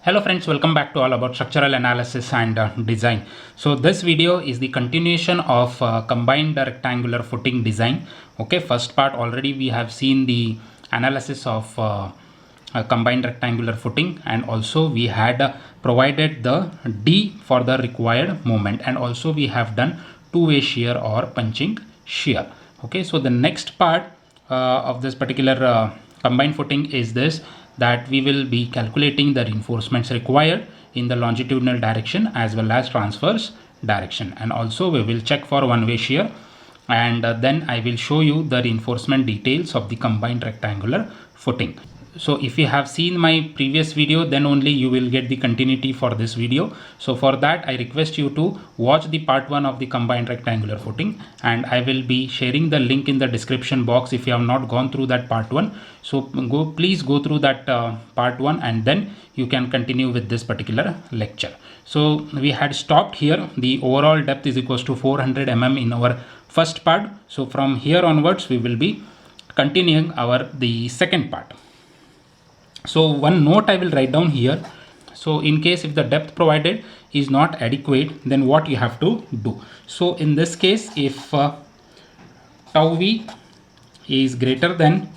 Hello friends, welcome back to all about structural analysis and design. So this video is the continuation of combined rectangular footing design. Okay, first part already we have seen the analysis of combined rectangular footing, and also we had provided the D for the required moment, and also we have done two-way shear or punching shear. Okay, so the next part of this particular combined footing is this, that we will be calculating the reinforcements required in the longitudinal direction as well as transverse direction, and also we will check for one-way shear, and then I will show you the reinforcement details of the combined rectangular footing. So if you have seen my previous video, then only you will get the continuity for this video. So for that I request you to watch the part 1 of the combined rectangular footing, and I will be sharing the link in the description box if you have not gone through that part 1. So please go through that part 1, and then you can continue with this particular lecture. So we had stopped here. The overall depth is equals to 400 mm in our first part. So from here onwards we will be continuing the second part. So one note I will write down here. So in case if the depth provided is not adequate, then what you have to do. So in this case, if tau v is greater than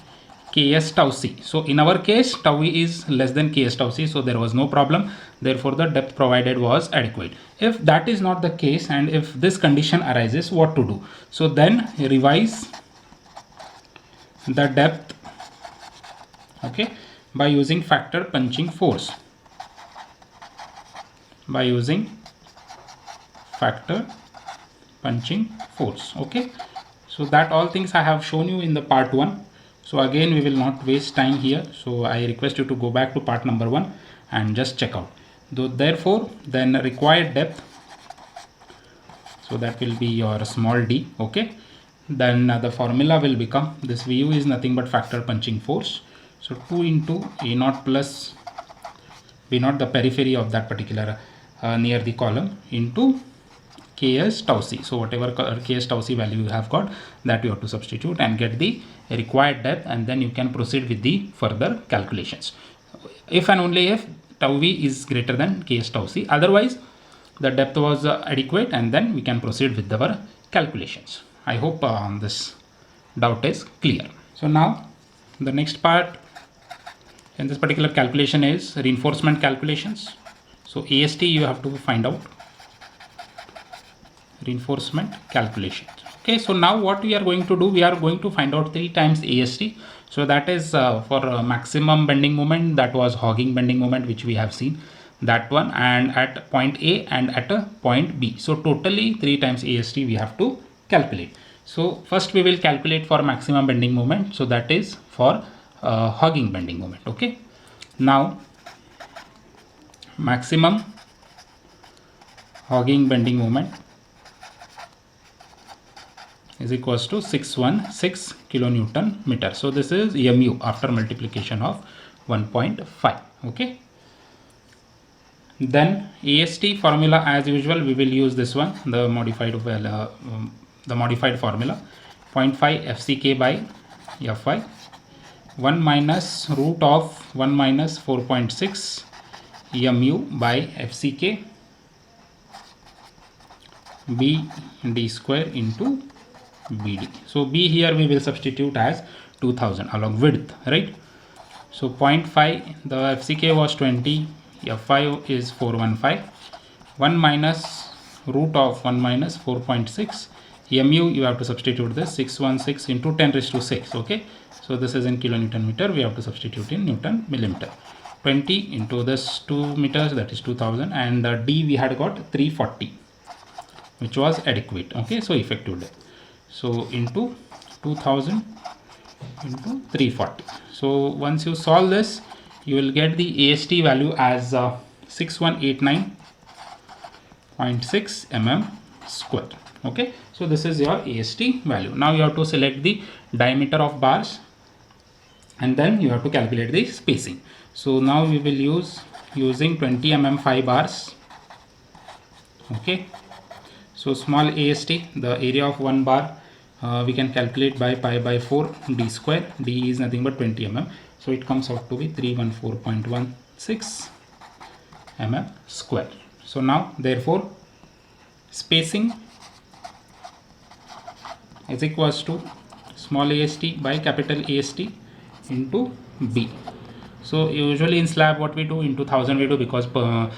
ks tau c. So in our case tau v is less than ks tau c, so there was no problem. Therefore the depth provided was adequate. If that is not the case, and if this condition arises, what to do? So then revise the depth, okay, by using factor punching force. By using factor punching force. Okay, so that all things I have shown you in the part 1. So again we will not waste time here. So I request you to go back to part number 1 and just check out. Therefore then required depth, so that will be your small d. Okay, then the formula will become, this Vu is nothing but factor punching force. So 2 into A naught plus B naught, the periphery of that particular near the column, into Ks tau c. So whatever Ks tau c value you have got, that you have to substitute and get the required depth, and then you can proceed with the further calculations. If and only if tau v is greater than Ks tau c, otherwise the depth was adequate, and then we can proceed with our calculations. I hope this doubt is clear. So now the next part in this particular calculation is reinforcement calculations. So AST you have to find out, reinforcement calculations. Okay, so now what we are going to do, we are going to find out 3 times AST. So that is for maximum bending moment, that was hogging bending moment which we have seen, that one, and at point A and at a point B. So totally 3 times AST we have to calculate. So first we will calculate for maximum bending moment, so that is for hogging bending moment. Okay, now maximum hogging bending moment is equals to 616 kilonewton meter. So this is mu after multiplication of 1.5. okay, then AST formula as usual we will use this one, the modified formula, 0.5 FCK by Fy, 1 minus root of 1 minus 4.6 mu by FCK B d square into BD. So B here we will substitute as 2000 along width, right? So 0.5, the FCK was 20, Fy is 415, 1 minus root of 1 minus 4.6 mu, you have to substitute this 616 into 10 raised to 6. okay, so this is in kilonewton meter, we have to substitute in Newton millimeter. 20 into this 2 meters, that is 2000, and the D we had got 340, which was adequate. Okay, so effective depth. So into 2000 into 340. So once you solve this, you will get the AST value as 6189.6 mm square. Okay, so this is your AST value. Now you have to select the diameter of bars, and then you have to calculate the spacing. So now we will using 20 mm 5 bars. Okay, so small AST, the area of 1 bar we can calculate by pi by 4 d square. D is nothing but 20 mm, so it comes out to be 314.16 mm square. So now therefore spacing is equals to small ast by capital AST into B. So usually in slab what we do, into 1000 we do, because for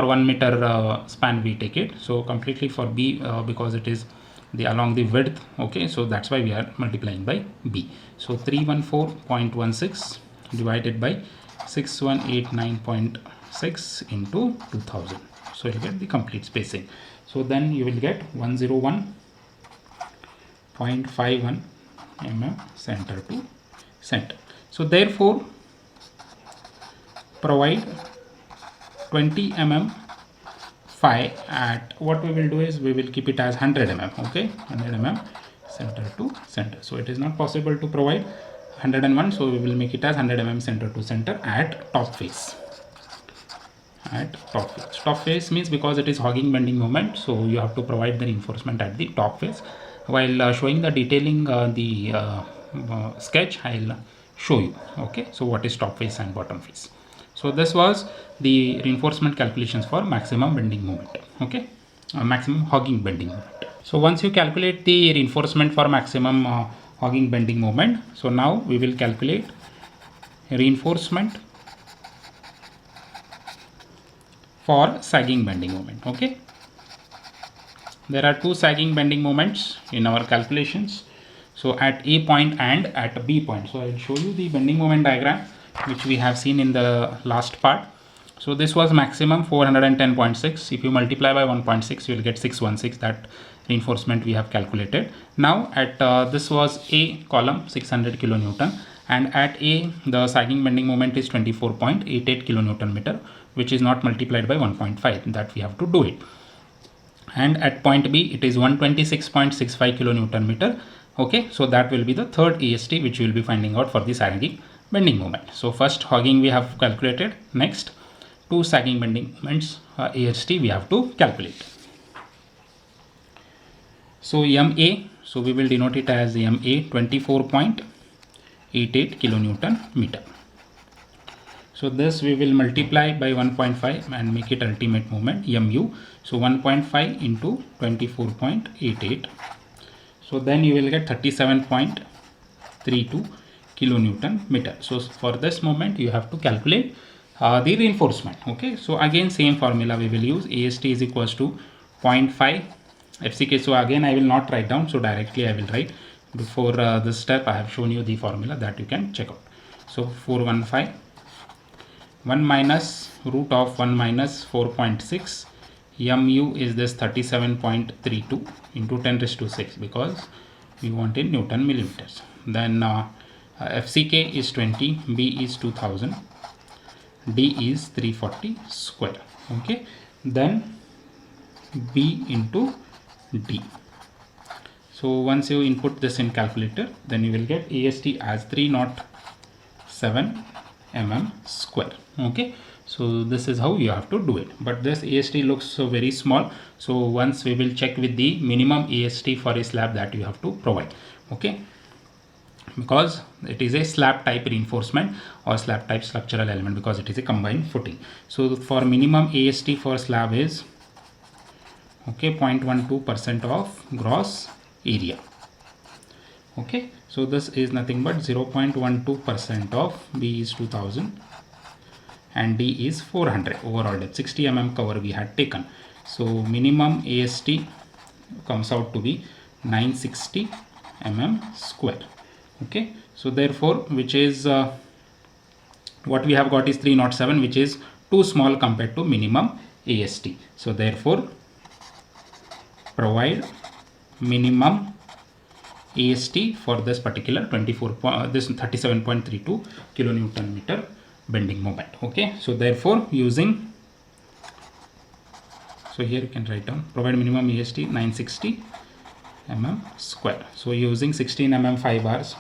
1 meter span we take it. So completely for B, because it is the along the width, okay, so that's why we are multiplying by B. So 314.16 divided by 6189.6 into 2000. So you get the complete spacing. So then you will get 101.51 mm center to center. So therefore provide 20 mm phi at, what we will do is we will keep it as 100 mm, okay, 100 mm center to center. So it is not possible to provide 101, so we will make it as 100 mm center to center at top face. At top face. Top face means because it is hogging bending moment, so you have to provide the reinforcement at the top face. While showing the detailing sketch, I'll show you, okay, so what is top face and bottom face. So this was the reinforcement calculations for maximum bending moment, okay, maximum hogging bending moment. So once you calculate the reinforcement for maximum hogging bending moment, so now we will calculate reinforcement for sagging bending moment, okay. There are two sagging bending moments in our calculations, so at A point and at B point. So I will show you the bending moment diagram which we have seen in the last part. So this was maximum 410.6. if you multiply by 1.6 you will get 616, that reinforcement we have calculated. Now at this was A column 600 kilonewton, and at A the sagging bending moment is 24.88 kilonewton meter, which is not multiplied by 1.5, that we have to do it. And at point B it is 126.65 kilonewton meter, okay, so that will be the third AST which we will be finding out for the sagging bending moment. So first hogging we have calculated, next two sagging bending moments AST we have to calculate. So MA, so we will denote it as MA 24.88 kilonewton meter. So this we will multiply by 1.5 and make it ultimate moment MU. So 1.5 into 24.88. So then you will get 37.32 kilonewton meter. So for this moment you have to calculate the reinforcement, okay. So again same formula we will use, AST is equals to 0.5 FCK. So again I will not write down, so directly I will write. Before this step I have shown you the formula that you can check out. So 415, 1 minus root of 1 minus 4.6, mu is this 37.32 into 10 raised to 6, because we want in Newton millimeters. Then FCK is 20, B is 2000, D is 340 square, okay. Then B into D. So once you input this in calculator, then you will get AST as 307 mm square, okay. So this is how you have to do it, but this AST looks so very small, so once we will check with the minimum AST for a slab that you have to provide, okay, because it is a slab type reinforcement or slab type structural element, because it is a combined footing. So for minimum AST for slab is, okay, 0.12% of gross area, okay. So this is nothing but 0.12% of B is 2000 and D is 400. overall depth 60 mm cover we had taken. So minimum AST comes out to be 960 mm square, okay. So therefore which is what we have got is 307, which is too small compared to minimum AST. So therefore provide minimum AST for this particular 37.32 kilonewton meter bending moment, okay. So therefore using, so here you can write down, provide minimum AST 960 mm square. So using 16 mm 5 bars,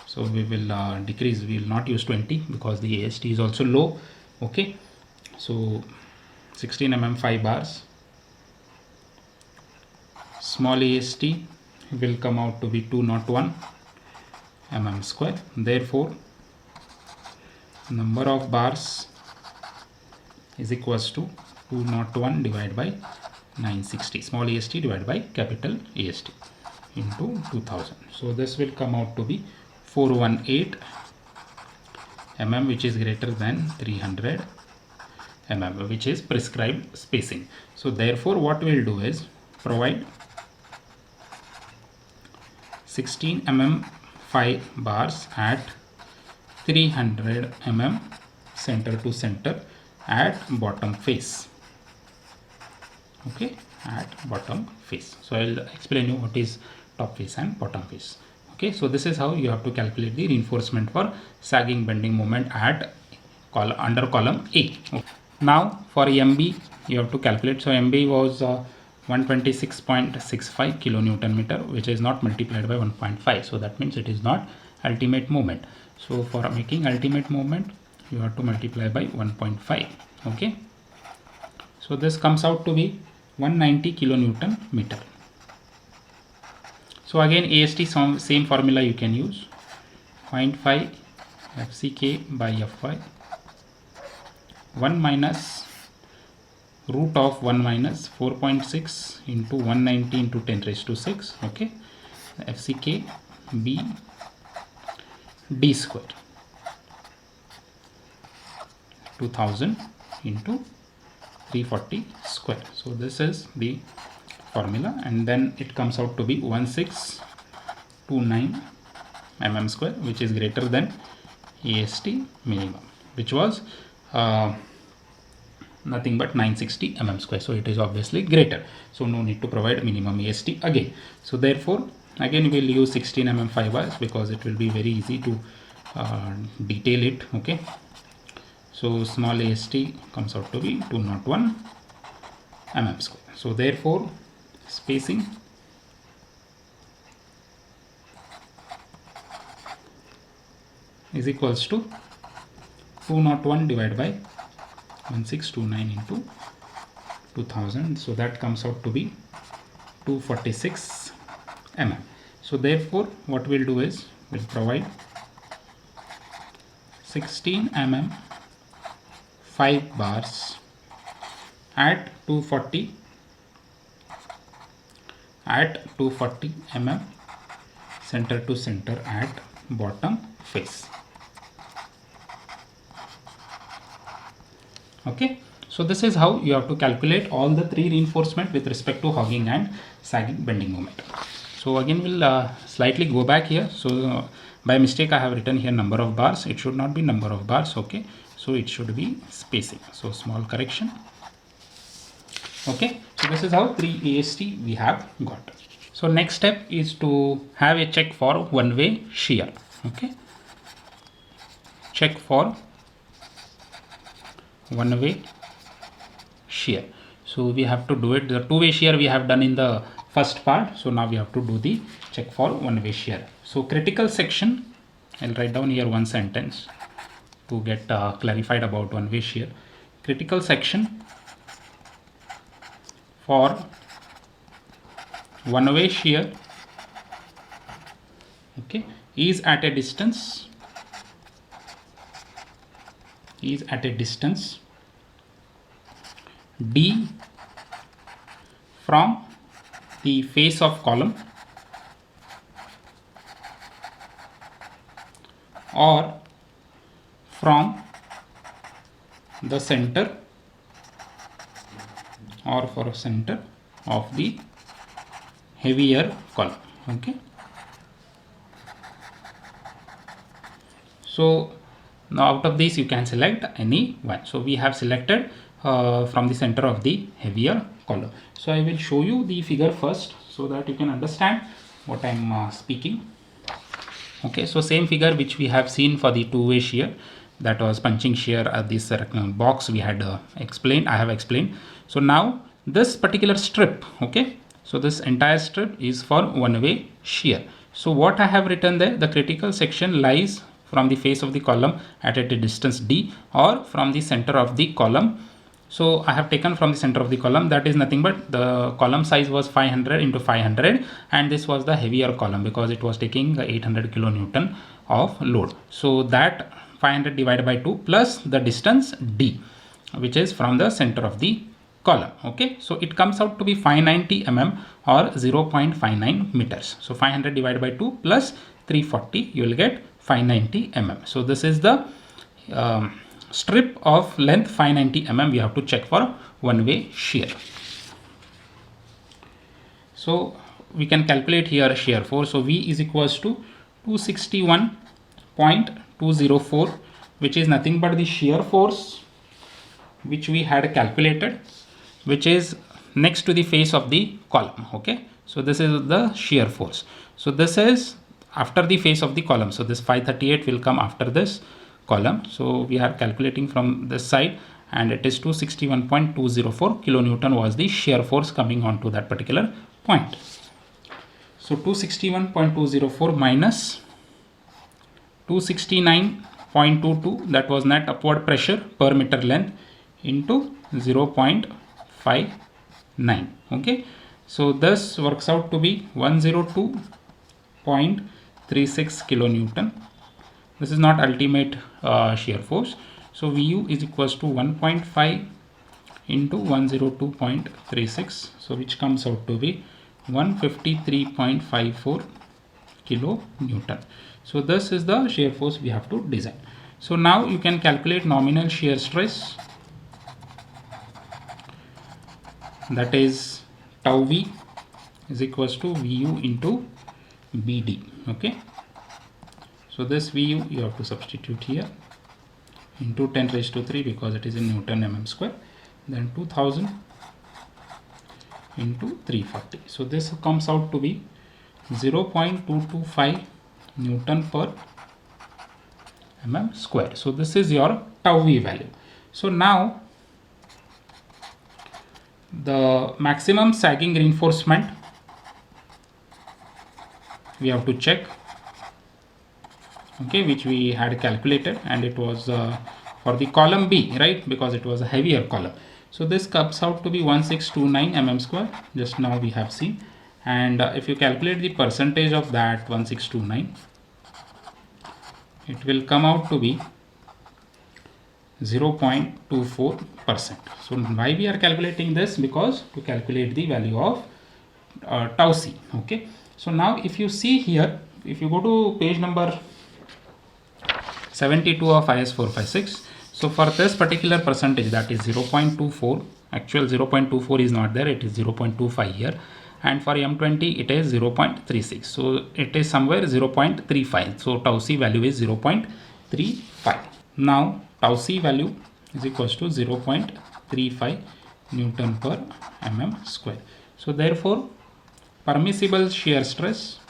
so we will decrease, we will not use 20 because the AST is also low, okay. So 16 mm 5 bars, small AST will come out to be 201 mm square. Therefore number of bars is equals to 201 divided by 960, small AST divided by capital AST into 2000. So this will come out to be 418 mm, which is greater than 300 mm, which is prescribed spacing. So therefore what we'll do is provide 16 mm 5 bars at 300 mm center to center at bottom face. Okay, at bottom face. So I'll explain you what is top face and bottom face. Okay, so this is how you have to calculate the reinforcement for sagging bending moment at under column A. Okay. Now for MB you have to calculate. So MB was 126.65 kilonewton meter, which is not multiplied by 1.5. So that means it is not ultimate moment. So for making ultimate moment you have to multiply by 1.5. Okay, so this comes out to be 190 kilonewton meter. So again AST same formula you can use. Find phi FCK by Fy 1 minus root of 1 minus 4.6 into 190 into 10 raised to 6. Okay, FCK B D square 2000 into 340 square. So this is the formula, and then it comes out to be 1629 mm square, which is greater than AST minimum, which was nothing but 960 mm square. So it is obviously greater, so no need to provide minimum AST again. So therefore again we will use 16 mm 5 bars because it will be very easy to detail it. Okay, so small AST comes out to be 201 mm square. So therefore spacing is equals to 201 divided by 1629 into 2000. So that comes out to be 246 mm. So therefore what we'll do is we'll provide 16 mm 5 bars at 240 mm center to center at bottom face. Okay, so this is how you have to calculate all the three reinforcement with respect to hogging and sagging bending moment. So again we'll slightly go back here. So by mistake I have written here number of bars. It should not be number of bars. Okay, so it should be spacing. So small correction. Okay, so this is how 3 AST we have got. So next step is to have a check for one way shear. Okay, check for one way shear. So we have to do it. The two way shear we have done in the first part. So now we have to do the check for one way shear. So critical section, I'll write down here one sentence to get clarified about one way shear. Critical section for one way shear, okay, is at a distance D from the face of column or from the center or for center of the heavier column. Okay, so now out of these you can select any one. So we have selected from the center of the heavier column. So I will show you the figure first so that you can understand what I am speaking. Okay, so same figure which we have seen for the two-way shear, that was punching shear at this box we had explained. I have explained. So now this particular strip, okay, so this entire strip is for one-way shear. So what I have written there, the critical section lies from the face of the column at a distance D or from the center of the column. So I have taken from the center of the column, that is nothing but the column size was 500 into 500 and this was the heavier column because it was taking 800 kilonewton of load. So that 500 divided by 2 plus the distance D. which is from the center of the column. Okay, so it comes out to be 590 mm or 0.59 meters. So 500 divided by 2 plus 340, you will get 590 mm. So this is the strip of length 590 mm. We have to check for one-way shear. So we can calculate here shear force. So V is equals to 261.204, which is nothing but the shear force which we had calculated, which is next to the face of the column. Okay, so this is the shear force. So this is after the face of the column. So this 538 will come after this column. So we are calculating from this side, and it is 261.204 kilonewton was the shear force coming onto that particular point. So 261.204 minus 269.22, that was net upward pressure per meter length, into 0.59. Okay, so this works out to be 102.36 kilonewton. This is not ultimate shear force. So Vu is equals to 1.5 into 102.36, so which comes out to be 153.54 kilonewton. So this is the shear force we have to design. So now you can calculate nominal shear stress, that is tau V is equals to Vu into Bd. Okay, so this Vu you have to substitute here into 10 raised to 3 because it is in Newton mm square, then 2000 into 340. So this comes out to be 0.225 Newton per mm square. So this is your tau V value. So now the maximum sagging reinforcement we have to check, okay, which we had calculated, and it was for the column B, right, because it was a heavier column. So this comes out to be 1629 mm square, just now we have seen, and if you calculate the percentage of that 1629, it will come out to be 0.24%. So why we are calculating this? Because to calculate the value of tau C. Okay, so now if you see here, if you go to page number 72 of IS 456, so for this particular percentage, that is 0.24, actual 0.24 is not there, it is 0.25 here, and for M20 it is 0.36, so it is somewhere 0.35. so tau C value is 0.35. now tau C value is equals to 0.35 Newton per mm square. So therefore permissible shear stress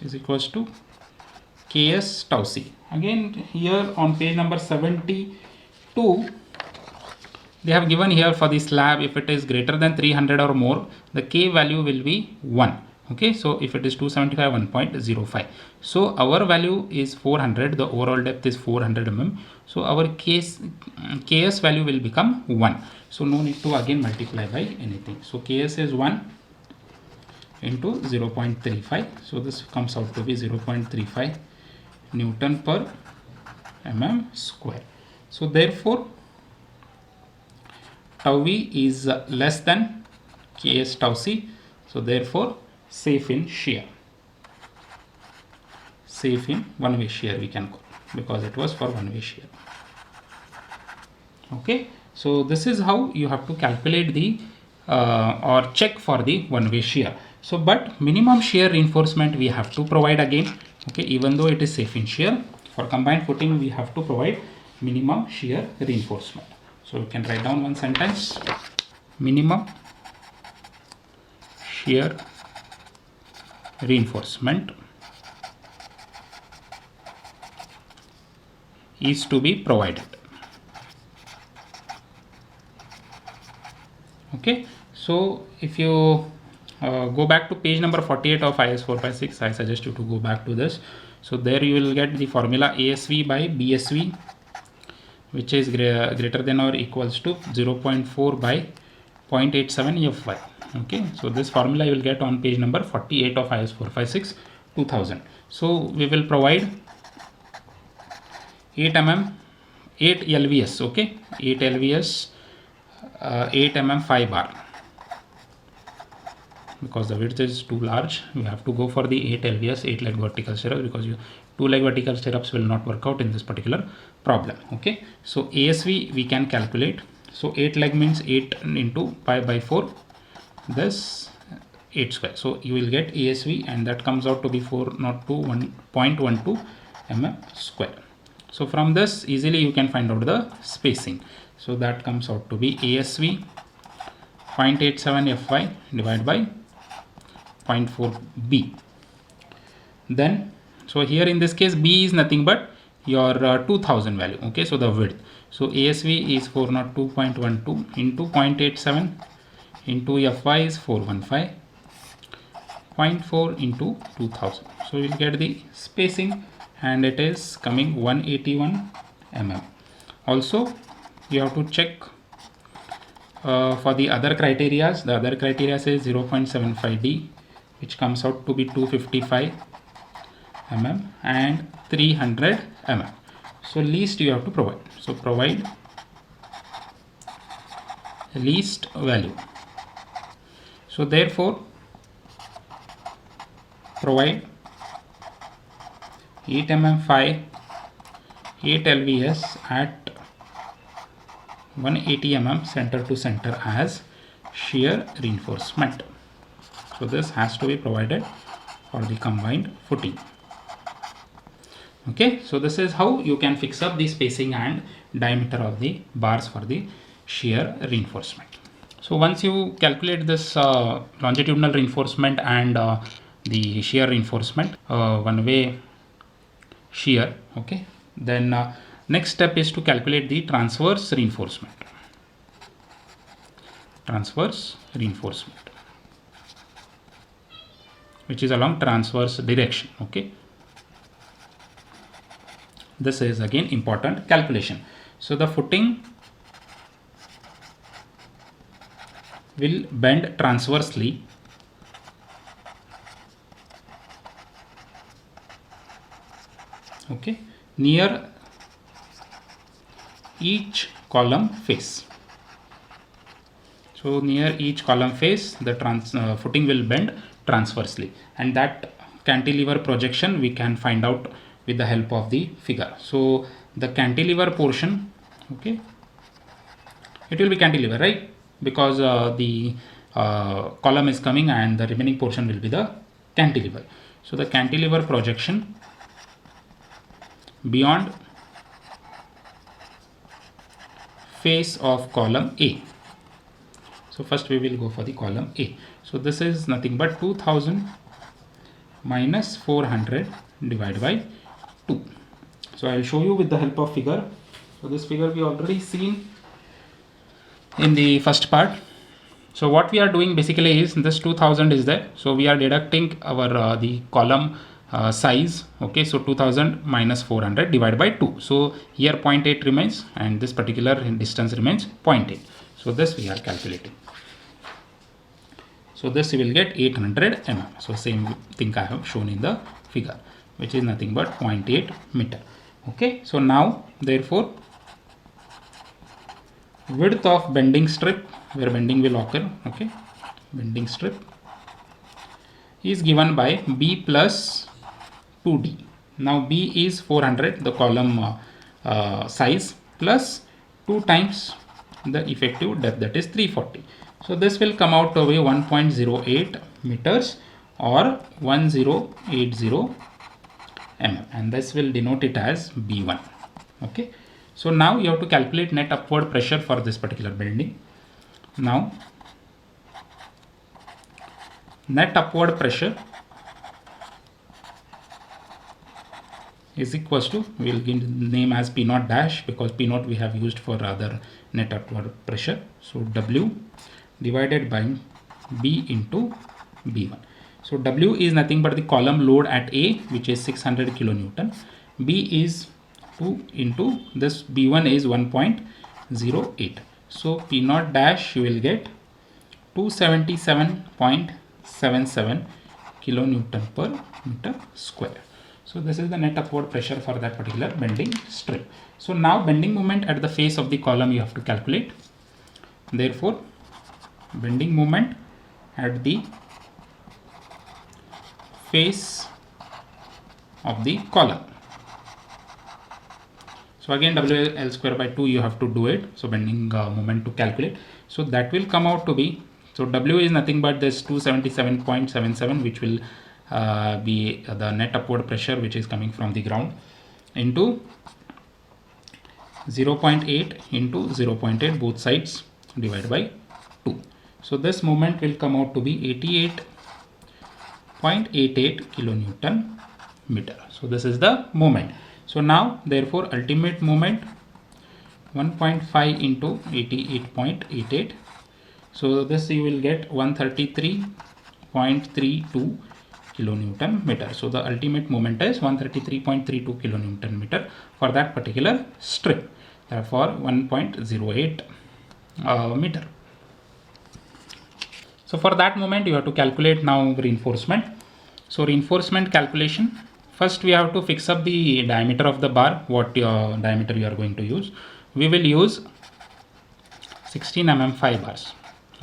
is equals to Ks tau C. Again here on page number 72, they have given here for the slab, if it is greater than 300 or more, the K value will be 1. Okay, so if it is 275, 1.05. So our value is 400, the overall depth is 400 mm. So our Ks value will become 1. So no need to again multiply by anything. So Ks is 1 into 0.35. So this comes out to be 0.35 Newton per mm square. So therefore tau V is less than Ks tau C. So therefore safe in shear, safe in one-way shear we can call, because it was for one-way shear. Okay, so this is how you have to calculate the or check for the one-way shear. So but minimum shear reinforcement we have to provide again. Okay, even though it is safe in shear, for combined footing we have to provide minimum shear reinforcement. So we can write down one sentence: minimum shear reinforcement is to be provided. Okay, so if you go back to page number 48 of IS 456, I suggest you to go back to this. So there you will get the formula ASV by BSV, which is greater than or equals to 0.4 by 0.87 Fy. Okay, so this formula you will get on page number 48 of IS 456 2000. So we will provide 8 mm 8 lvs, okay, 8 lvs 8 mm 5 bar. Because the width is too large, we have to go for the 8 lvs 8 leg vertical stirrups, because 2 leg vertical stirrups will not work out in this particular problem. Okay, so ASV we can calculate. So 8 leg means 8 into pi by 4, this 8 square. So you will get ASV, and that comes out to be 402.12 mm square. So from this easily you can find out the spacing. So that comes out to be ASV 0.87 Fy divided by 0.4 B. Then so here in this case B is nothing but your 2000 value. Okay, so the width. So ASV is 402.12 into 0.87 into Fy is 415. 0.4 into 2000. So we'll get the spacing, and it is coming 181 mm. Also you have to check for the other criteria. The other criteria says 0.75 D, which comes out to be 255 mm and 300 mm. So least you have to provide. So provide least value. So therefore provide 8 mm 5 8 lvs at 180 mm center to center as shear reinforcement. So this has to be provided for the combined footing. Okay, so this is how you can fix up the spacing and diameter of the bars for the shear reinforcement. So once you calculate this longitudinal reinforcement and the shear reinforcement, one way shear, okay, then next step is to calculate the transverse reinforcement. Transverse reinforcement, which is along transverse direction. Okay, this is again important calculation. So the footing will bend transversely okay near each column face. So near each column face the footing will bend transversely, and that cantilever projection we can find out with the help of the figure. So the cantilever portion, okay, it will be cantilever, right, because the column is coming and the remaining portion will be the cantilever. So the cantilever projection beyond face of column A. So first we will go for the column A. So this is nothing but 2000 minus 400 divided by 2. So I will show you with the help of figure. So this figure we already seen in the first part. So what we are doing basically is this 2000 is there. So we are deducting our the column size. Okay, so 2000 minus 400 divided by 2. So here 0.8 remains and this particular distance remains 0.8. So this we are calculating. So this you will get 800 mm. So same thing I have shown in the figure, which is nothing but 0.8 meter. Okay, so now therefore width of bending strip, where bending will occur, okay, bending strip is given by B plus 2D. Now B is 400, the column size, plus 2 times the effective depth, that is 340. So this will come out to be 1.08 meters or 1080 mm, and this will denote it as B1. Okay, so now you have to calculate net upward pressure for this particular bending. Now net upward pressure is equals to, we will give name as P naught dash, because P naught we have used for other net upward pressure. So W divided by B into B1. So W is nothing but the column load at A, which is 600 kilonewton. B is 2 into this B1 is 1.08. So P naught dash you will get 277.77 kilonewton per meter square. So this is the net upward pressure for that particular bending strip. So now bending moment at the face of the column you have to calculate. Therefore, bending moment at the face of the column. So again WL square by 2 you have to do it. So bending moment to calculate. So that will come out to be, so W is nothing but this 277.77, which will be the net upward pressure which is coming from the ground, into 0.8 into 0.8 both sides divided by 2. So this moment will come out to be 88.88 kilonewton meter. So this is the moment. So now therefore ultimate moment 1.5 into 88.88. So this you will get 133.32 kilonewton meter. So the ultimate moment is 133.32 kilonewton meter for that particular strip, therefore 1.08 meter. So for that moment you have to calculate now reinforcement. So reinforcement calculation, first we have to fix up the diameter of the bar, what diameter you are going to use. We will use 16 mm 5 bars,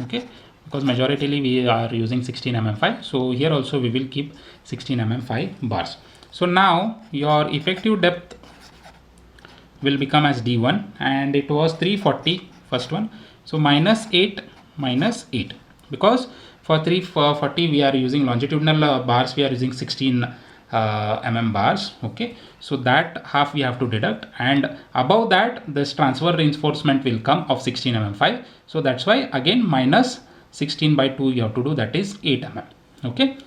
okay, because majoritarily we are using 16 mm 5. So here also we will keep 16 mm 5 bars. So now your effective depth will become as D1, and it was 340 first one. So minus 8 because for 340 we are using longitudinal bars, we are using 16 mm bars, okay. So that half we have to deduct, and above that this transverse reinforcement will come of 16 mm 5. So that's why again minus 16 by 2 you have to do, that is 8 mm, okay.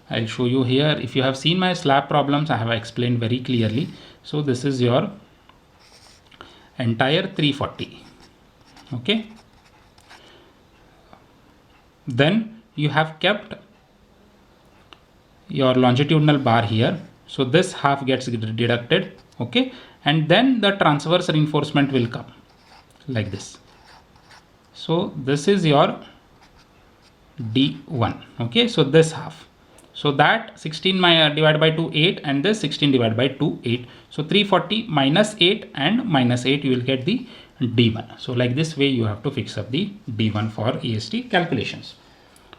I'll show you here. If you have seen my slab problems, I have explained very clearly. So this is your entire 340, okay. Then you have kept your longitudinal bar here, so this half gets deducted, okay, and then the transverse reinforcement will come like this. So this is your D1, okay. So this half, so that 16 divided by 2 8, and this 16 divided by 2 8. So 340 minus 8 and minus 8, you will get the D1. So like this way you have to fix up the D1 for AST calculations.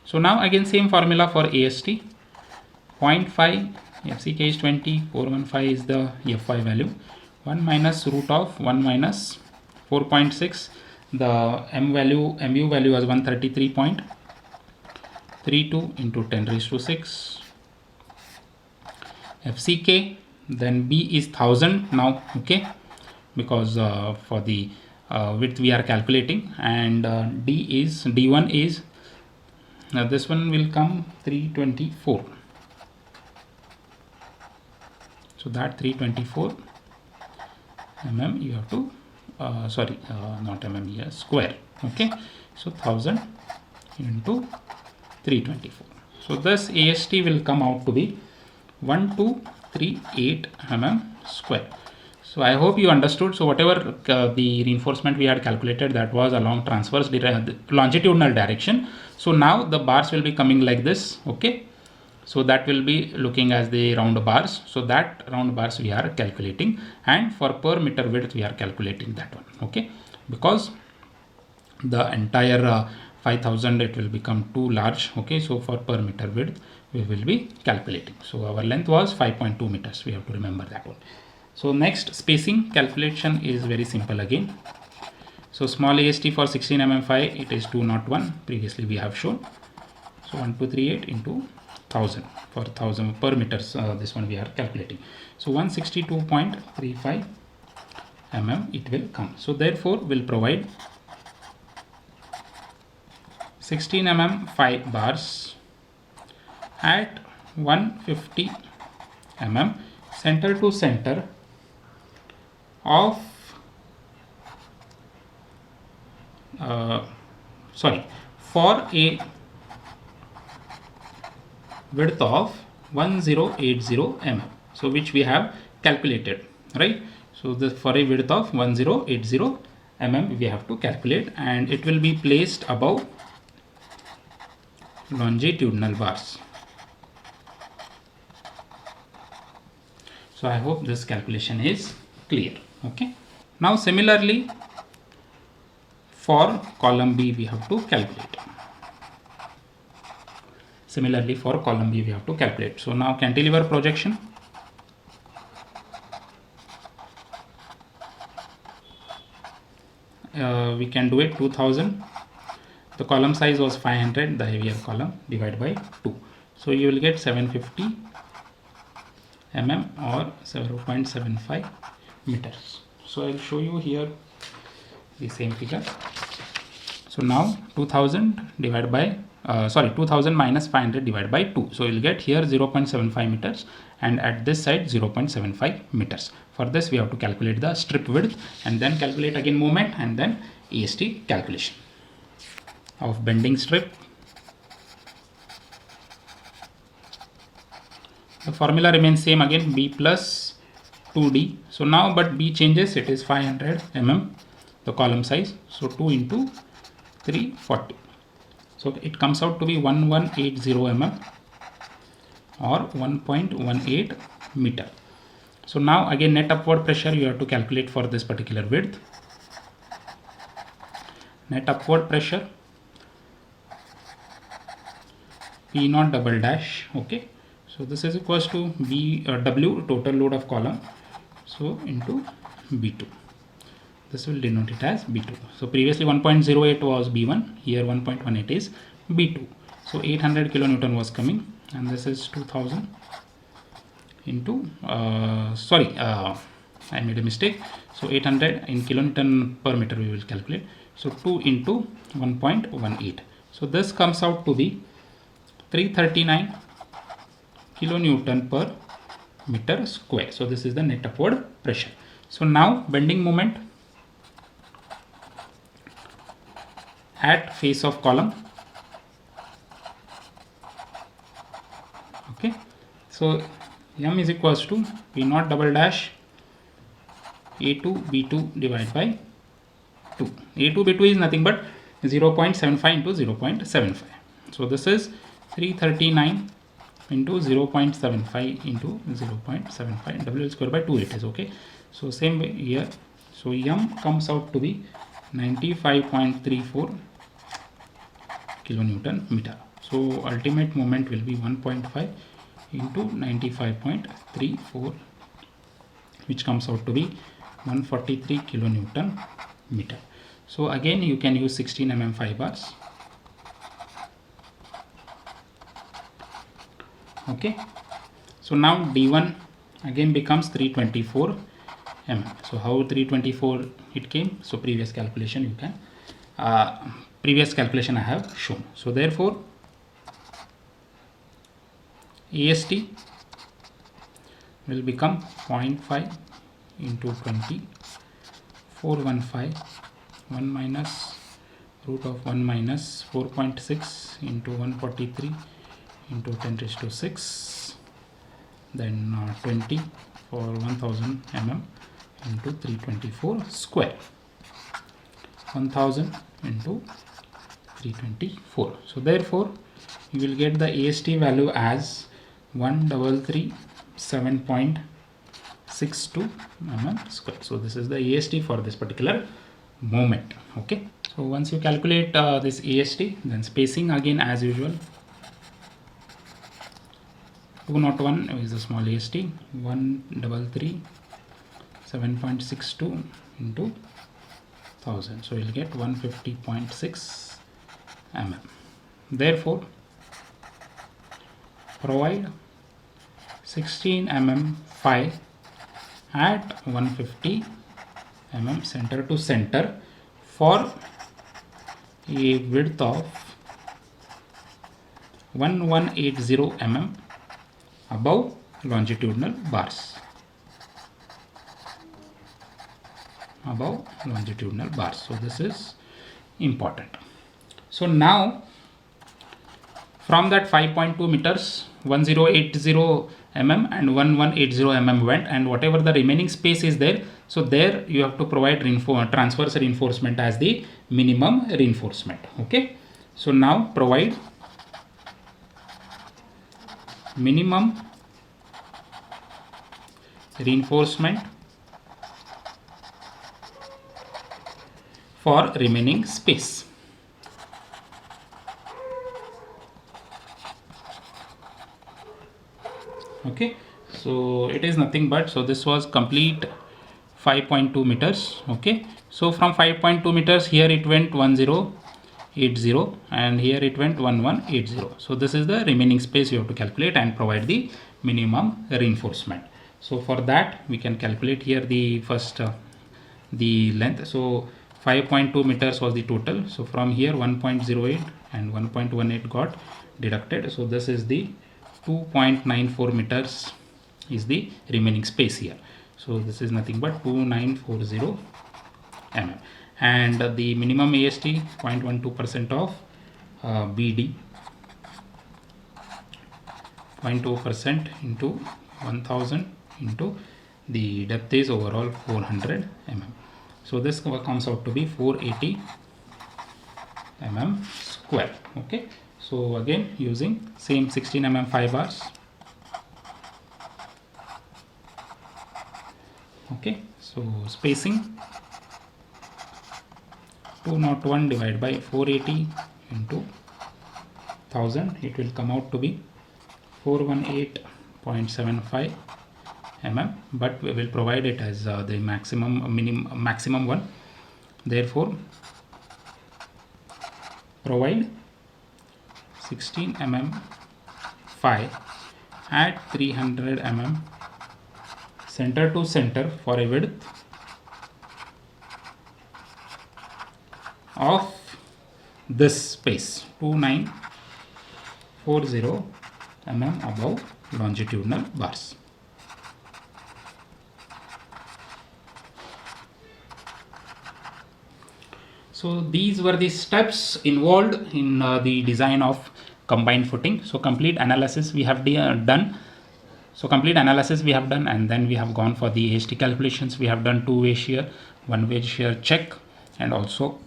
So now again same formula for AST. 0.5 FCK is 20, 415 is the Fy value, 1 minus root of 1 minus 4.6, the MU value was 133.32 into 10 raised to 6 FCK. Then B is 1000 now, okay, because for the width we are calculating, and D1 is this one will come 324. So that 324 mm you have to not mm here, square, okay. So 1000 into 324. So this AST will come out to be 1238 mm square. So I hope you understood. So whatever the reinforcement we had calculated, that was along transverse longitudinal direction. So now the bars will be coming like this, okay. So that will be looking as the round bars. So that round bars we are calculating, and for per meter width we are calculating that one, okay, because the entire 5000 it will become too large, okay. So for per meter width we will be calculating. So our length was 5.2 meters, we have to remember that one. So next, spacing calculation is very simple again. So small AST for 16 mm 5, it is 201, previously we have shown. So 1238 into 1000 for 1000 per meters, this one we are calculating. So 162.35 mm it will come. So therefore we'll provide 16 mm 5 bars at 150 mm center to center of for a width of 1080 mm, so which we have calculated, right. So this for a width of 1080 mm we have to calculate, and it will be placed above longitudinal bars. So I hope this calculation is clear. Okay. Now similarly for column B we have to calculate. Similarly for column B we have to calculate. So now cantilever projection. We can do it 2000. The column size was 500, the heavier column, divided by 2. So you will get 750 mm or 0.75 meters. So I will show you here the same figure. So now 2000 divided by 2000 minus 500 divided by 2. So you will get here 0.75 meters and at this side 0.75 meters. For this we have to calculate the strip width and then calculate again moment and then AST calculation of bending strip. The formula remains same again, B plus 2D. So now but B changes, it is 500 mm the column size. So 2 into 340. So it comes out to be 1180 mm or 1.18 meter. So now again net upward pressure you have to calculate for this particular width. Net upward pressure P naught double dash. Okay. So this is equals to W total load of column. So into B2. This will denote it as B2. So previously 1.08 was B1. Here 1.18 is B2. So 800 kilonewton was coming and this is 2000 into I made a mistake. So 800 in kilonewton per meter we will calculate. So 2 into 1.18. So this comes out to be 339 kilonewton per meter square. So this is the net upward pressure. So now bending moment at face of column. Okay. So M is equals to P naught double dash A2 B2 divided by 2. A2 B2 is nothing but 0.75 into 0.75. So this is 339 into 0.75 into 0.75. W square by 2 it is. Okay. So same way here. So M comes out to be 95.34 kilonewton meter. So ultimate moment will be 1.5 into 95.34, which comes out to be 143 kilonewton meter. So again you can use 16 mm 5 bars. Okay. So now D1 again becomes 324 mm. So how 324 it came? So previous calculation you can previous calculation I have shown. So therefore AST will become 0.5 into 20 415 1 minus root of 1 minus 4.6 into 143 into 10 raised to 6, then 20 for 1000 mm into 324 square, 1000 into 324. So therefore you will get the AST value as 1337.62 mm square. So this is the AST for this particular moment. Okay. So once you calculate this AST, then spacing again as usual. 201 is a small AST, 1337.62 into 1000. So you'll get 150.6 mm. Therefore, provide 16 mm phi at 150 mm center to center for a width of 1180 mm above longitudinal bars. Above longitudinal bars. So this is important. So now from that 5.2 meters 1080 mm and 1180 mm went, and whatever the remaining space is there, so there you have to provide transverse reinforcement as the minimum reinforcement. Okay. So now provide minimum reinforcement for remaining space. Okay, so it is nothing but, so this was complete 5.2 meters. Okay, so from 5.2 meters here it went 1080 and here it went 1180. So this is the remaining space you have to calculate and provide the minimum reinforcement. So for that we can calculate here the first the length. So 5.2 meters was the total. So from here 1.08 and 1.18 got deducted. So this is the 2.94 meters is the remaining space here. So this is nothing but 2940 mm, and the minimum AST 0.12% of BD, 0.2% into 1000 into the depth is overall 400 mm. So this comes out to be 480 mm square. Okay, so again using same 16 mm 5 bars. Okay, so spacing 201 divided by 480 into 1000, it will come out to be 418.75 mm, but we will provide it as the maximum one. Therefore provide 16 mm 5 at 300 mm center to center for a width of this space 2940 mm above longitudinal bars. So these were the steps involved in the design of combined footing. So complete analysis we have done. So complete analysis we have done, and then we have gone for the AST calculations. We have done two-way shear, one-way shear check, and also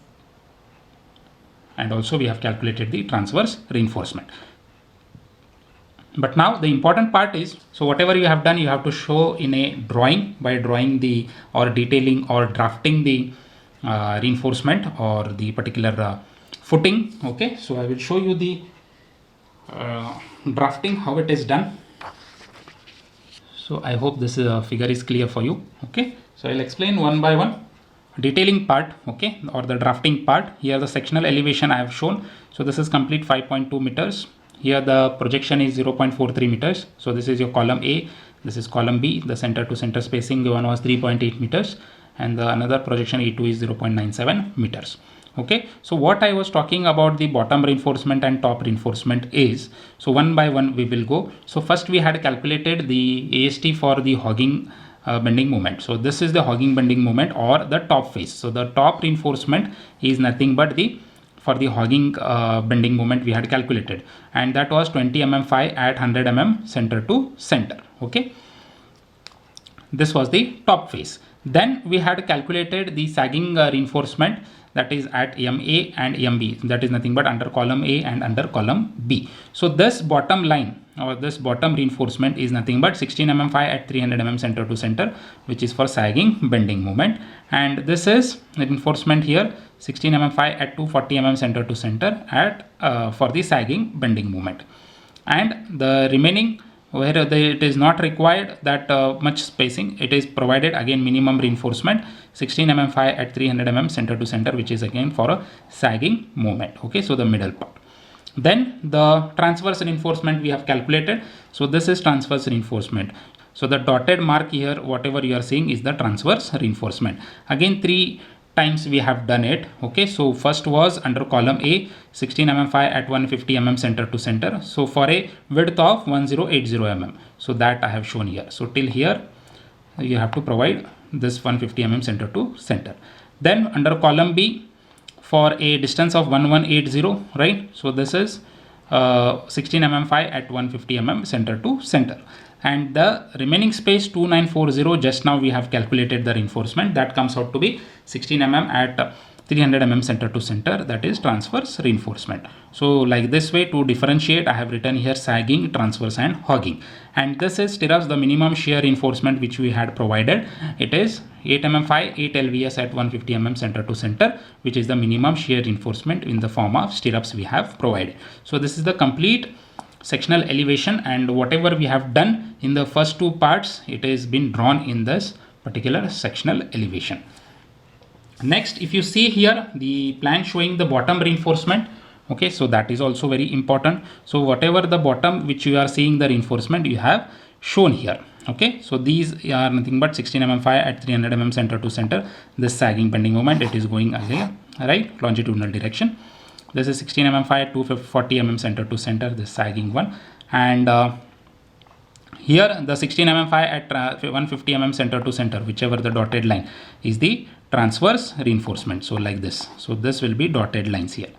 we have calculated the transverse reinforcement. But now the important part is, so whatever you have done, you have to show in a drawing by drawing the or detailing or drafting the reinforcement or the particular footing. Okay, so I will show you the drafting, how it is done. So I hope this figure is clear for you. Okay, so I'll explain one by one. Detailing part, okay, or the drafting part. Here the sectional elevation I have shown. So this is complete 5.2 meters. Here the projection is 0.43 meters. So this is your column A, this is column B. The center to center spacing given was 3.8 meters, and the another projection E2 is 0.97 meters. Okay, so what I was talking about the bottom reinforcement and top reinforcement is, so one by one we will go. So first we had calculated the AST for the hogging bending moment. So this is the hogging bending moment or the top face. So the top reinforcement is nothing but the for the hogging bending moment we had calculated, and that was 20 mm 5 at 100 mm center to center. Okay, this was the top face. Then we had calculated the sagging reinforcement, that is at MA and MB, that is nothing but under column A and under column B. So this bottom line or this bottom reinforcement is nothing but 16 mm 5 at 300 mm center to center, which is for sagging bending moment, and this is reinforcement here 16 mm 5 at 240 mm center to center at for the sagging bending moment. And the remaining, where it is not required that much spacing, it is provided again minimum reinforcement 16 mm 5 at 300 mm center to center, which is again for a sagging moment. Okay, so the middle part. Then the transverse reinforcement we have calculated. So this is transverse reinforcement. So the dotted mark here, whatever you are seeing, is the transverse reinforcement. Again 3 times we have done it. Okay, so first was under column A 16 mm 5 at 150 mm center to center, so for a width of 1080 mm. So that I have shown here. So till here you have to provide this 150 mm center to center. Then under column B for a distance of 1180, right? So this is 16 mm 5 at 150 mm center to center, and the remaining space 2940, just now we have calculated the reinforcement, that comes out to be 16 mm at 300 mm center to center, that is transverse reinforcement. So like this way, to differentiate, I have written here sagging, transverse and hogging. And this is stirrups, the minimum shear reinforcement which we had provided. It is 8 mm phi, 8 lbs at 150 mm center to center, which is the minimum shear reinforcement in the form of stirrups we have provided. So this is the complete sectional elevation, and whatever we have done in the first two parts, it has been drawn in this particular sectional elevation. Next, if you see here the plan showing the bottom reinforcement, okay, so that is also very important. So whatever the bottom which you are seeing the reinforcement, you have shown here. Okay, so these are nothing but 16 mm phi at 300 mm center to center. This sagging bending moment, it is going again, right, longitudinal direction. This is 16 mm phi at 240 mm center to center, this sagging one. And here the 16 mm phi at 150 mm center to center, whichever the dotted line is the transverse reinforcement. So like this, so this will be dotted lines here.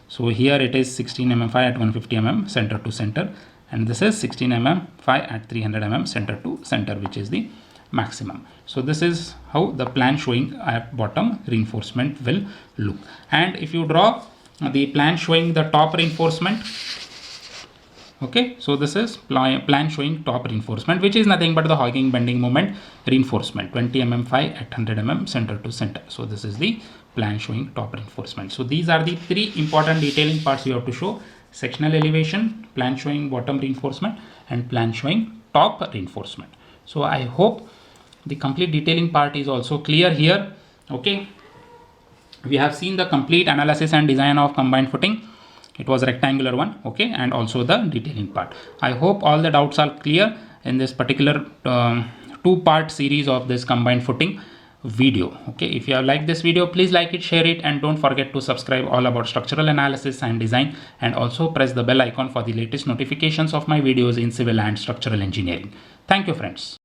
So here it is 16 mm phi at 150 mm center to center, and this is 16 mm phi at 300 mm center to center, which is the maximum. So this is how the plan showing at bottom reinforcement will look. And if you draw the plan showing the top reinforcement, okay, so this is plan showing top reinforcement, which is nothing but the hogging bending moment reinforcement, 20 mm phi at 100 mm center to center. So this is the plan showing top reinforcement. So these are the three important detailing parts you have to show: sectional elevation, plan showing bottom reinforcement, and plan showing top reinforcement. So I hope the complete detailing part is also clear here. Okay, we have seen the complete analysis and design of combined footing. It was a rectangular one, okay, and also the detailing part. I hope all the doubts are clear in this particular two-part series of this combined footing video. Okay, if you have liked this video, please like it, share it, and don't forget to subscribe all about structural analysis and design, and also press the bell icon for the latest notifications of my videos in civil and structural engineering. Thank you, friends.